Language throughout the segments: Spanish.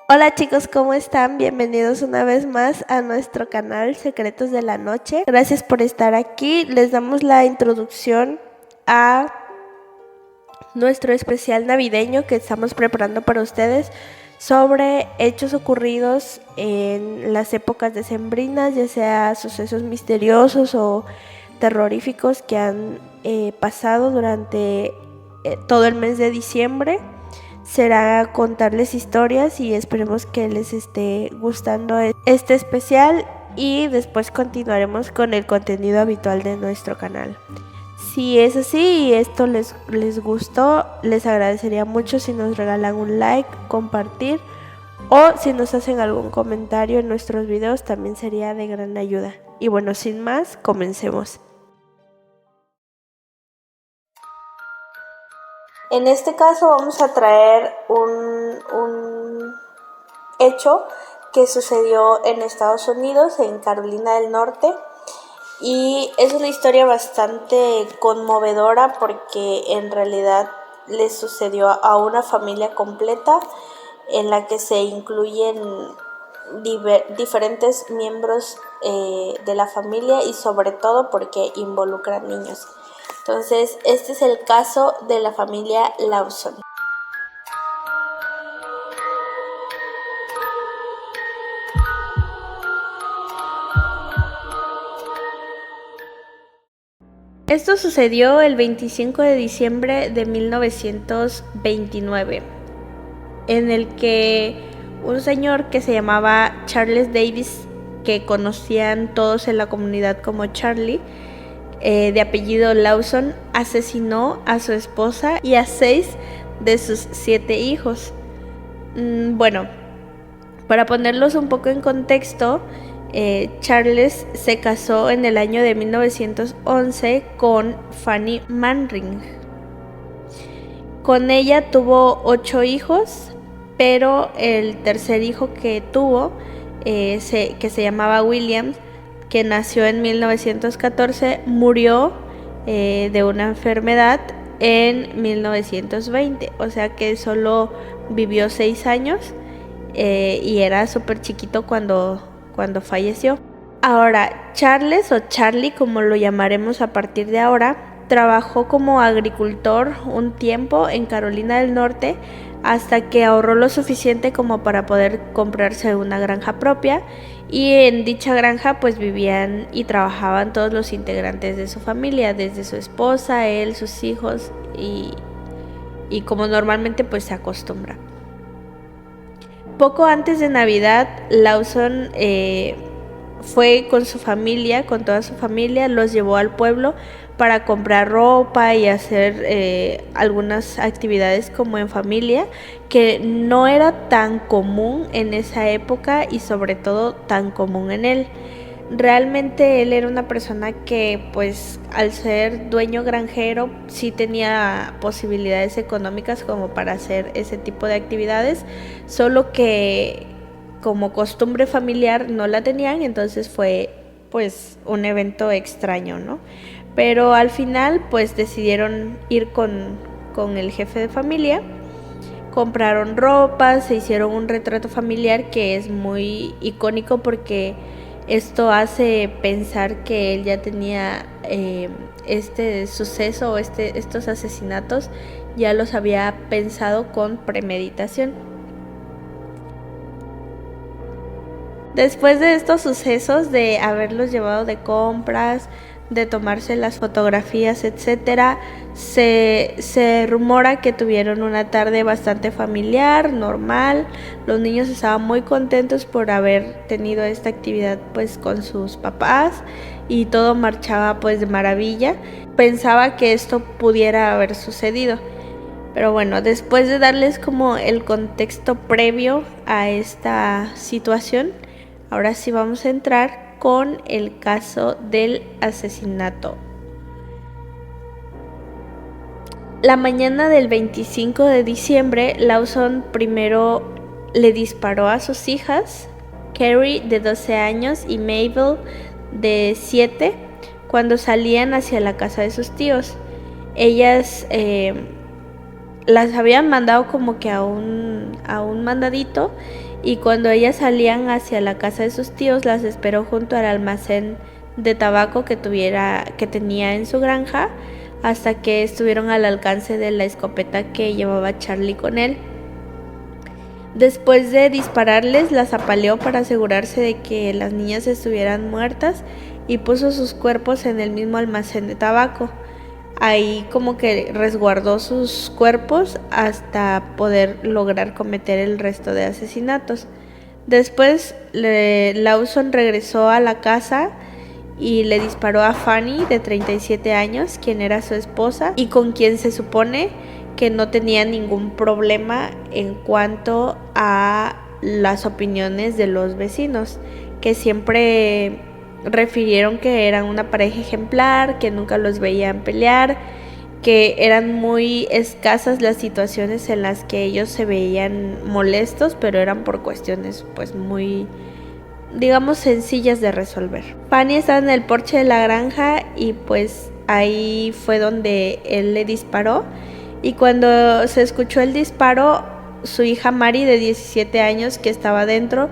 Hola chicos, ¿cómo están? Bienvenidos una vez más a nuestro canal Secretos de la Noche. Gracias por estar aquí. Les damos la introducción a nuestro especial navideño que estamos preparando para ustedes sobre hechos ocurridos en las épocas decembrinas, ya sea sucesos misteriosos o terroríficos que han pasado durante todo el mes de diciembre. Será contarles historias y esperemos que les esté gustando este especial y después continuaremos con el contenido habitual de nuestro canal. Si es así y esto les gustó, les agradecería mucho si nos regalan un like, compartir o si nos hacen algún comentario en nuestros videos, también sería de gran ayuda. Y bueno, sin más, comencemos. En este caso vamos a traer un hecho que sucedió en Estados Unidos, en Carolina del Norte, y es una historia bastante conmovedora porque en realidad le sucedió a una familia completa en la que se incluyen diferentes miembros de la familia y sobre todo porque involucran niños. Entonces, este es el caso de la familia Lawson. Esto sucedió el 25 de diciembre de 1929, en el que un señor que se llamaba Charles Davis, que conocían todos en la comunidad como Charlie, de apellido Lawson, asesinó a su esposa y a 6 de sus 7 hijos. Bueno, para ponerlos un poco en contexto, Charles se casó en el año de 1911 con Fanny Manring. Con ella tuvo 8 hijos, pero el tercer hijo que tuvo, que se llamaba William, que nació en 1914, murió de una enfermedad en 1920, o sea que solo vivió 6 años y era súper chiquito cuando falleció. Ahora, Charles o Charlie, como lo llamaremos a partir de ahora, trabajó como agricultor un tiempo en Carolina del Norte hasta que ahorró lo suficiente como para poder comprarse una granja propia, y en dicha granja pues vivían y trabajaban todos los integrantes de su familia, desde su esposa, él, sus hijos y como normalmente pues se acostumbra. Poco antes de Navidad, Lawson fue con su familia, con toda su familia, los llevó al pueblo para comprar ropa y hacer algunas actividades como en familia, que no era tan común en esa época y sobre todo tan común en él. Realmente él era una persona que pues al ser dueño granjero sí tenía posibilidades económicas como para hacer ese tipo de actividades, solo que como costumbre familiar no la tenían, entonces fue pues un evento extraño, ¿no? Pero al final pues decidieron ir con el jefe de familia, compraron ropa, se hicieron un retrato familiar que es muy icónico porque esto hace pensar que él ya tenía este suceso o estos asesinatos, ya los había pensado con premeditación. Después de estos sucesos, de haberlos llevado de compras, de tomarse las fotografías, etcétera, se rumora que tuvieron una tarde bastante familiar, normal. Los niños estaban muy contentos por haber tenido esta actividad pues con sus papás y todo marchaba pues de maravilla. Pensaba que esto pudiera haber sucedido. Pero bueno, después de darles como el contexto previo a esta situación, ahora sí vamos a entrar con el caso del asesinato. La mañana del 25 de diciembre, Lawson primero le disparó a sus hijas, Carrie de 12 años y Mabel de 7, cuando salían hacia la casa de sus tíos. Ellas las habían mandado como que a un mandadito, y cuando ellas salían hacia la casa de sus tíos las esperó junto al almacén de tabaco que tenía en su granja, hasta que estuvieron al alcance de la escopeta que llevaba Charlie con él. Después de dispararles, las apaleó para asegurarse de que las niñas estuvieran muertas y puso sus cuerpos en el mismo almacén de tabaco. Ahí como que resguardó sus cuerpos hasta poder lograr cometer el resto de asesinatos. Después Lawson regresó a la casa y le disparó a Fanny, de 37 años, quien era su esposa y con quien se supone que no tenía ningún problema en cuanto a las opiniones de los vecinos, que siempre refirieron que eran una pareja ejemplar, que nunca los veían pelear, que eran muy escasas las situaciones en las que ellos se veían molestos, pero eran por cuestiones pues muy, digamos, sencillas de resolver. Fanny estaba en el porche de la granja y pues ahí fue donde él le disparó, y cuando se escuchó el disparo, su hija Mary, de 17 años, que estaba dentro,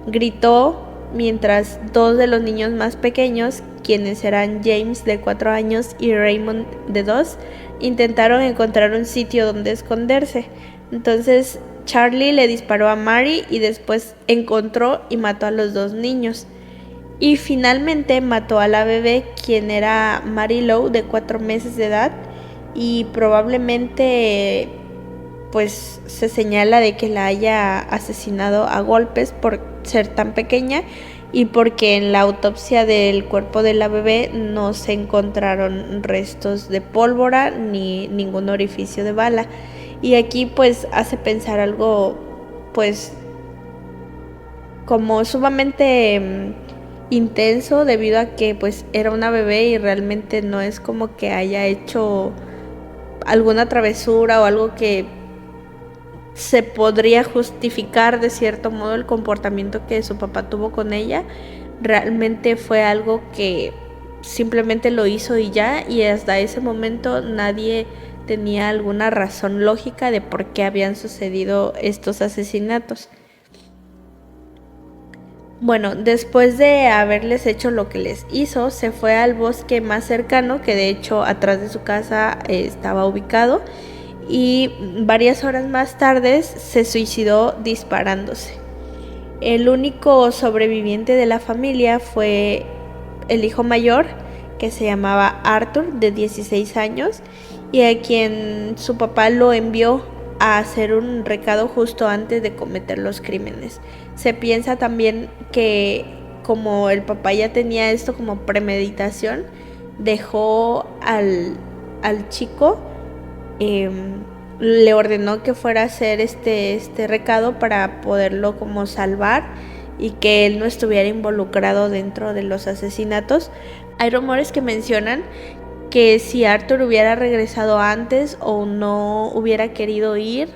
gritó, mientras dos de los niños más pequeños, quienes eran James, de 4 años, y Raymond, de 2, intentaron encontrar un sitio donde esconderse. Entonces Charlie le disparó a Mary y después encontró y mató a los 2 niños. Y finalmente mató a la bebé, quien era Mary Lowe, de 4 meses de edad, y probablemente pues se señala de que la haya asesinado a golpes por ser tan pequeña y porque en la autopsia del cuerpo de la bebé no se encontraron restos de pólvora ni ningún orificio de bala. Y aquí pues hace pensar algo pues como sumamente intenso, debido a que pues era una bebé y realmente no es como que haya hecho alguna travesura o algo que se podría justificar de cierto modo el comportamiento que su papá tuvo con ella. Realmente fue algo que simplemente lo hizo y ya, y hasta ese momento nadie tenía alguna razón lógica de por qué habían sucedido estos asesinatos. Bueno, después de haberles hecho lo que les hizo, se fue al bosque más cercano, que de hecho atrás de su casa estaba ubicado, y varias horas más tarde se suicidó disparándose. El único sobreviviente de la familia fue el hijo mayor, que se llamaba Arthur, de 16 años, y a quien su papá lo envió a hacer un recado justo antes de cometer los crímenes. Se piensa también que como el papá ya tenía esto como premeditación, dejó al chico, le ordenó que fuera a hacer este recado para poderlo como salvar y que él no estuviera involucrado dentro de los asesinatos. Hay rumores que mencionan que si Arthur hubiera regresado antes o no hubiera querido ir,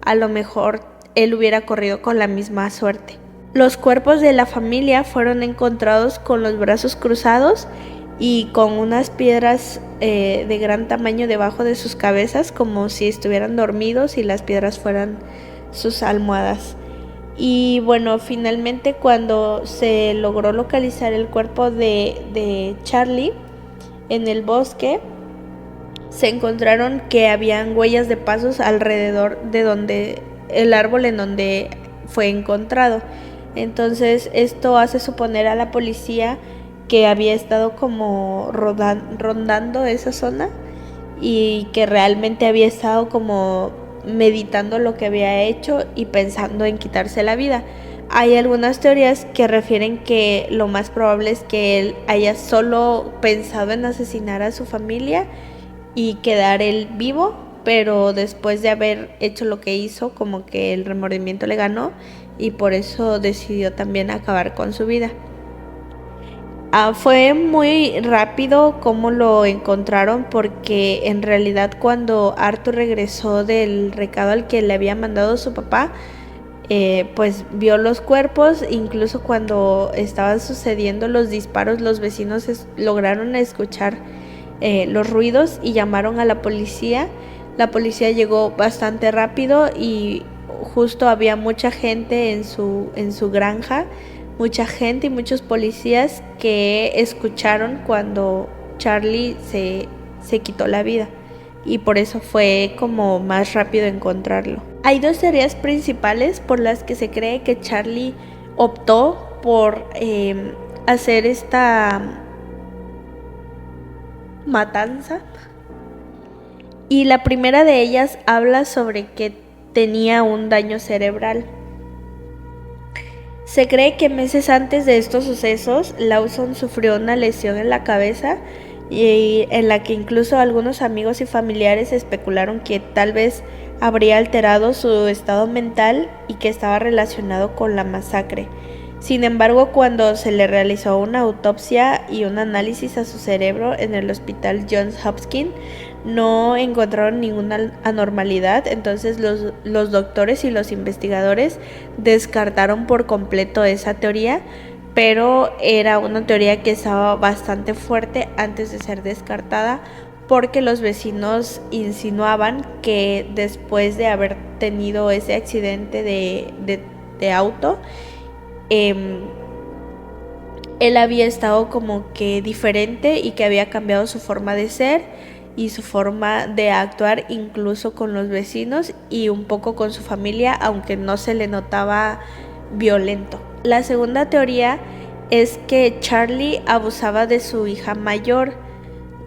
a lo mejor él hubiera corrido con la misma suerte. Los cuerpos de la familia fueron encontrados con los brazos cruzados y con unas piedras de gran tamaño debajo de sus cabezas, como si estuvieran dormidos y las piedras fueran sus almohadas. Y bueno, finalmente cuando se logró localizar el cuerpo de Charlie en el bosque, se encontraron que habían huellas de pasos alrededor de donde el árbol en donde fue encontrado. Entonces esto hace suponer a la policía que había estado como rondando esa zona y que realmente había estado como meditando lo que había hecho y pensando en quitarse la vida. Hay algunas teorías que refieren que lo más probable es que él haya solo pensado en asesinar a su familia y quedar él vivo, pero después de haber hecho lo que hizo, como que el remordimiento le ganó y por eso decidió también acabar con su vida. Fue muy rápido cómo lo encontraron, porque en realidad cuando Arthur regresó del recado al que le había mandado su papá, pues vio los cuerpos. Incluso cuando estaban sucediendo los disparos, los vecinos lograron escuchar los ruidos y llamaron a la policía. La policía llegó bastante rápido y justo había mucha gente en su granja, mucha gente y muchos policías que escucharon cuando Charlie se quitó la vida, y por eso fue como más rápido encontrarlo. Hay dos teorías principales por las que se cree que Charlie optó por hacer esta matanza, y la primera de ellas habla sobre que tenía un daño cerebral. Se cree que meses antes de estos sucesos, Lawson sufrió una lesión en la cabeza, y en la que incluso algunos amigos y familiares especularon que tal vez habría alterado su estado mental y que estaba relacionado con la masacre. Sin embargo, cuando se le realizó una autopsia y un análisis a su cerebro en el hospital Johns Hopkins, no encontraron ninguna anormalidad. Entonces los doctores y los investigadores descartaron por completo esa teoría, pero era una teoría que estaba bastante fuerte antes de ser descartada, porque los vecinos insinuaban que después de haber tenido ese accidente de auto, él había estado como que diferente y que había cambiado su forma de ser y su forma de actuar, incluso con los vecinos y un poco con su familia, aunque no se le notaba violento. La segunda teoría es que Charlie abusaba de su hija mayor,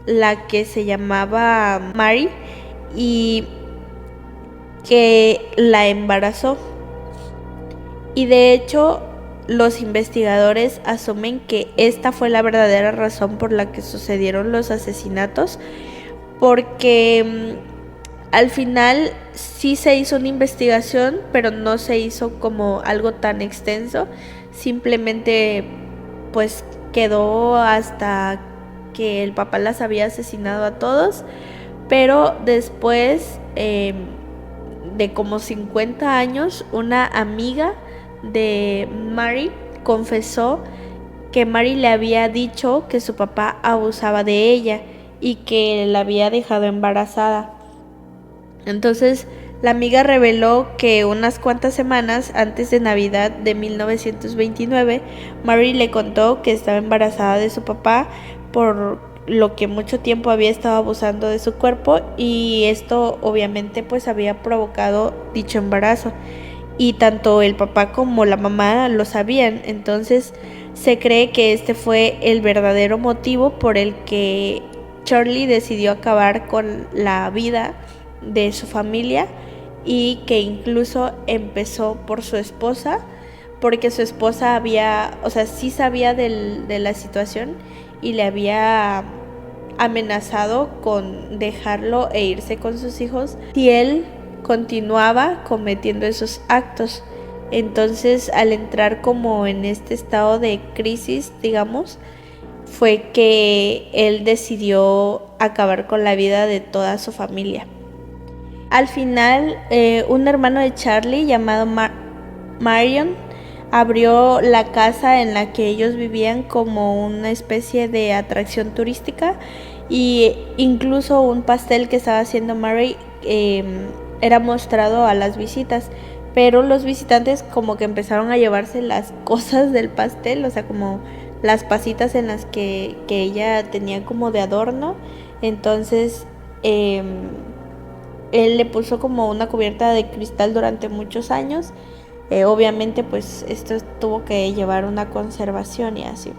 la que se llamaba Mary, y que la embarazó. Y de hecho, los investigadores asumen que esta fue la verdadera razón por la que sucedieron los asesinatos, porque al final sí se hizo una investigación, pero no se hizo como algo tan extenso. Simplemente pues quedó hasta que el papá las había asesinado a todos, pero después de como 50 años, una amiga de Mary confesó que Mary le había dicho que su papá abusaba de ella y que la había dejado embarazada. Entonces la amiga reveló que unas cuantas semanas antes de Navidad de 1929, Mary le contó que estaba embarazada de su papá, por lo que mucho tiempo había estado abusando de su cuerpo, y esto obviamente pues había provocado dicho embarazo, y tanto el papá como la mamá lo sabían. Entonces se cree que este fue el verdadero motivo por el que Charlie decidió acabar con la vida de su familia, y que incluso empezó por su esposa, porque su esposa había, o sea, sí sabía de la situación y le había amenazado con dejarlo e irse con sus hijos si él continuaba cometiendo esos actos. Entonces, al entrar como en este estado de crisis, digamos, fue que él decidió acabar con la vida de toda su familia. Al final, un hermano de Charlie llamado Marion abrió la casa en la que ellos vivían como una especie de atracción turística, y incluso un pastel que estaba haciendo Mary era mostrado a las visitas, pero los visitantes como que empezaron a llevarse las cosas del pastel, o sea, como las pasitas en las que ella tenía como de adorno. Entonces él le puso como una cubierta de cristal durante muchos años. Obviamente pues esto tuvo que llevar una conservación y así.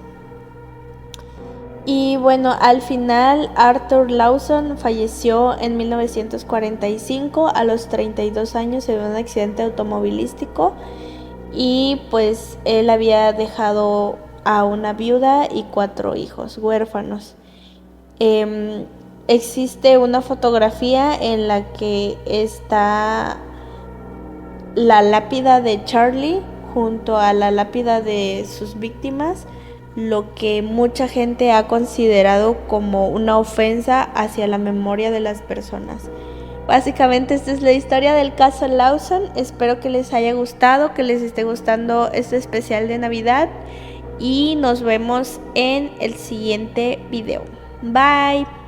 Y bueno, al final Arthur Lawson falleció en 1945 a los 32 años en un accidente automovilístico, y pues él había dejado a una viuda y 4 hijos huérfanos. Existe una fotografía en la que está la lápida de Charlie junto a la lápida de sus víctimas, lo que mucha gente ha considerado como una ofensa hacia la memoria de las personas. Básicamente esta es la historia del caso Lawson. Espero que les haya gustado, que les esté gustando este especial de Navidad, y nos vemos en el siguiente video. Bye.